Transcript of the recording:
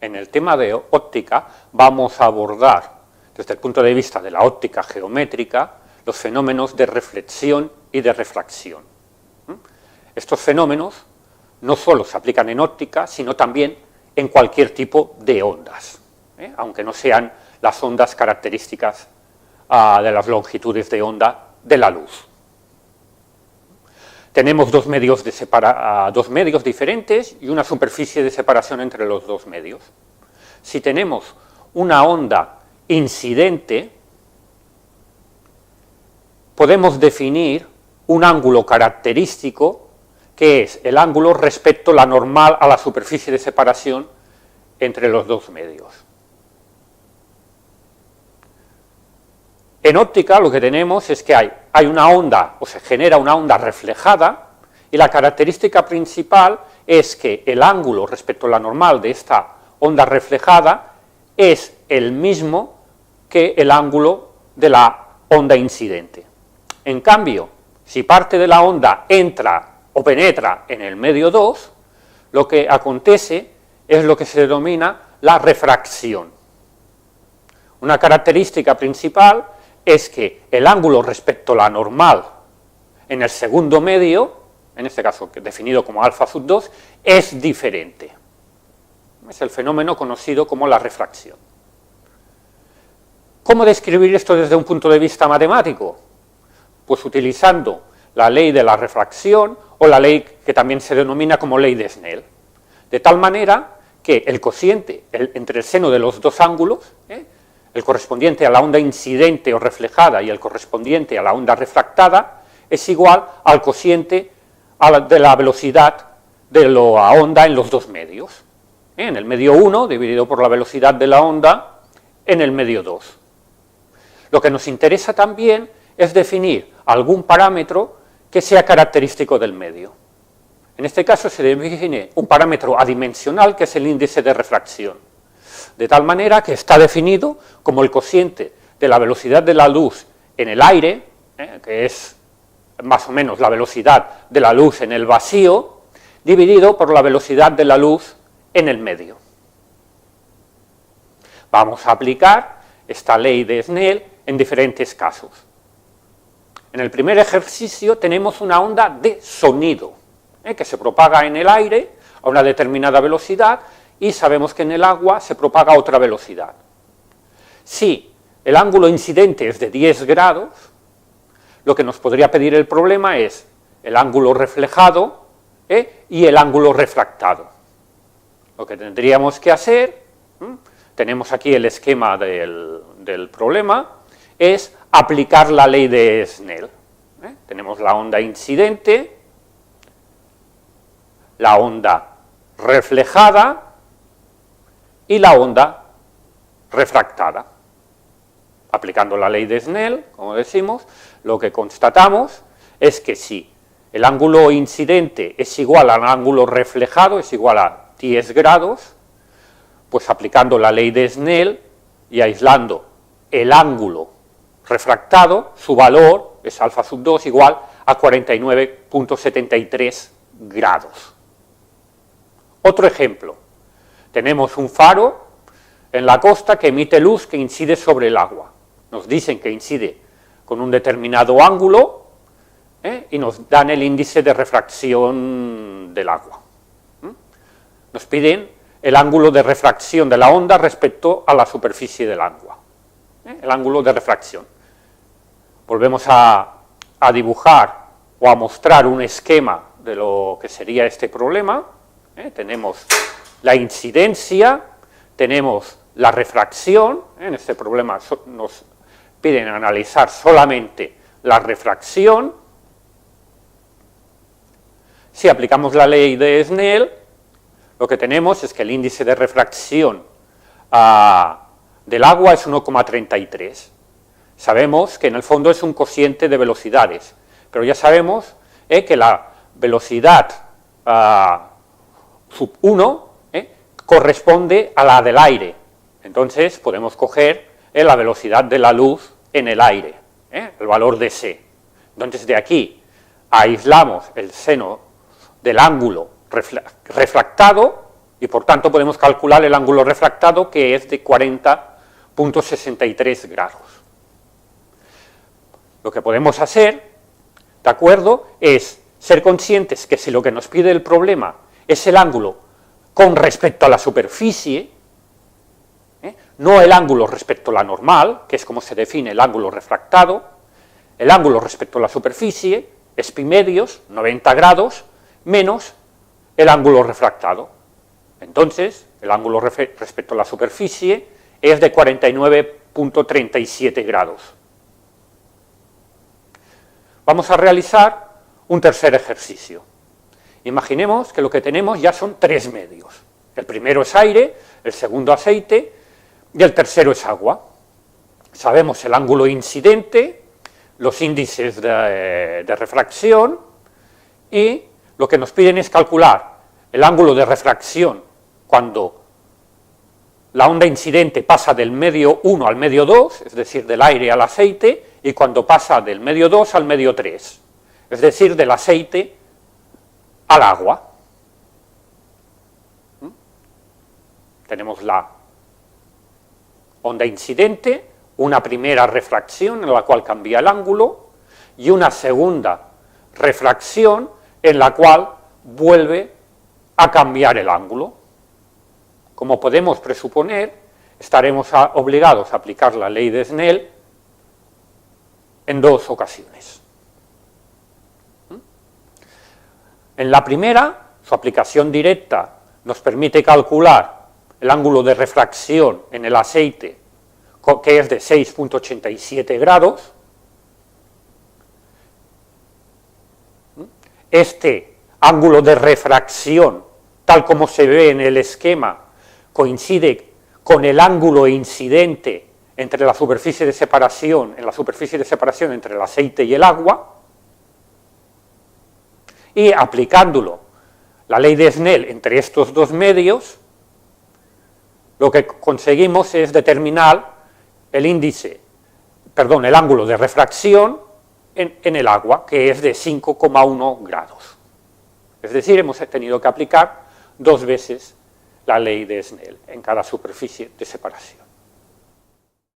En el tema de óptica vamos a abordar, desde el punto de vista de la óptica geométrica, los fenómenos de reflexión y de refracción. Estos fenómenos no solo se aplican en óptica, sino también en cualquier tipo de ondas, aunque no sean las ondas características de las longitudes de onda de la luz. Tenemos dos medios diferentes y una superficie de separación entre los dos medios. Si tenemos una onda incidente, podemos definir un ángulo característico que es el ángulo respecto a la normal a la superficie de separación entre los dos medios. En óptica lo que tenemos es que hay una onda, o se genera una onda reflejada, y la característica principal es que el ángulo respecto a la normal de esta onda reflejada es el mismo que el ángulo de la onda incidente. En cambio, si parte de la onda entra o penetra en el medio 2, lo que acontece es lo que se denomina la refracción. Una característica principal es que el ángulo respecto a la normal en el segundo medio, en este caso definido como alfa sub 2, es diferente. Es el fenómeno conocido como la refracción. ¿Cómo describir esto desde un punto de vista matemático? Pues utilizando la ley de la refracción o la ley que también se denomina como ley de Snell. De tal manera que el cociente entre el seno de los dos ángulos, el correspondiente a la onda incidente o reflejada y el correspondiente a la onda refractada, es igual al cociente de la velocidad de la onda en los dos medios. En el medio 1 dividido por la velocidad de la onda en el medio 2. Lo que nos interesa también es definir algún parámetro que sea característico del medio. En este caso se define un parámetro adimensional que es el índice de refracción, de tal manera que está definido como el cociente de la velocidad de la luz en el aire, que es más o menos la velocidad de la luz en el vacío, dividido por la velocidad de la luz en el medio. Vamos a aplicar esta ley de Snell en diferentes casos. En el primer ejercicio tenemos una onda de sonido, que se propaga en el aire a una determinada velocidad y sabemos que en el agua se propaga a otra velocidad. Si el ángulo incidente es de 10 grados, lo que nos podría pedir el problema es el ángulo reflejado y el ángulo refractado. Lo que tendríamos que hacer, tenemos aquí el esquema del problema, es aplicar la ley de Snell. Tenemos la onda incidente, la onda reflejada y la onda refractada. Aplicando la ley de Snell, como decimos, lo que constatamos es que si el ángulo incidente es igual al ángulo reflejado, es igual a 10 grados, pues aplicando la ley de Snell y aislando el ángulo refractado, su valor es alfa sub 2 igual a 49.73 grados. Otro ejemplo, tenemos un faro en la costa que emite luz que incide sobre el agua. Nos dicen que incide con un determinado ángulo y nos dan el índice de refracción del agua. Nos piden el ángulo de refracción de la onda respecto a la superficie del agua, el ángulo de refracción. Volvemos a dibujar o a mostrar un esquema de lo que sería este problema. Tenemos la incidencia, tenemos la refracción. En este problema nos piden analizar solamente la refracción. Si aplicamos la ley de Snell, lo que tenemos es que el índice de refracción del agua es 1,33. Sabemos que en el fondo es un cociente de velocidades, pero ya sabemos que la velocidad sub 1 corresponde a la del aire. Entonces podemos coger la velocidad de la luz en el aire, el valor de c. Entonces de aquí aislamos el seno del ángulo refractado y por tanto podemos calcular el ángulo refractado, que es de 40,63 grados. Lo que podemos hacer, ¿de acuerdo?, es ser conscientes que si lo que nos pide el problema es el ángulo con respecto a la superficie, no el ángulo respecto a la normal, que es como se define el ángulo refractado, el ángulo respecto a la superficie es pi medios, 90 grados, menos el ángulo refractado. Entonces, el ángulo respecto a la superficie es de 49,37 grados. Vamos a realizar un tercer ejercicio. Imaginemos que lo que tenemos ya son tres medios. El primero es aire, el segundo aceite y el tercero es agua. Sabemos el ángulo incidente, los índices de refracción, y lo que nos piden es calcular el ángulo de refracción cuando la onda incidente pasa del medio 1 al medio 2, es decir, del aire al aceite, y cuando pasa del medio 2 al medio 3, es decir, del aceite al agua. Tenemos la onda incidente, una primera refracción en la cual cambia el ángulo, y una segunda refracción en la cual vuelve a cambiar el ángulo. Como podemos presuponer, estaremos obligados a aplicar la ley de Snell en dos ocasiones. En la primera, su aplicación directa nos permite calcular el ángulo de refracción en el aceite, que es de 6,87 grados. Este ángulo de refracción, tal como se ve en el esquema, coincide con el ángulo incidente entre la superficie de separación, entre el aceite y el agua, y aplicándolo la ley de Snell entre estos dos medios, lo que conseguimos es determinar el ángulo de refracción en el agua, que es de 5,1 grados. Es decir, hemos tenido que aplicar dos veces la ley de Snell en cada superficie de separación.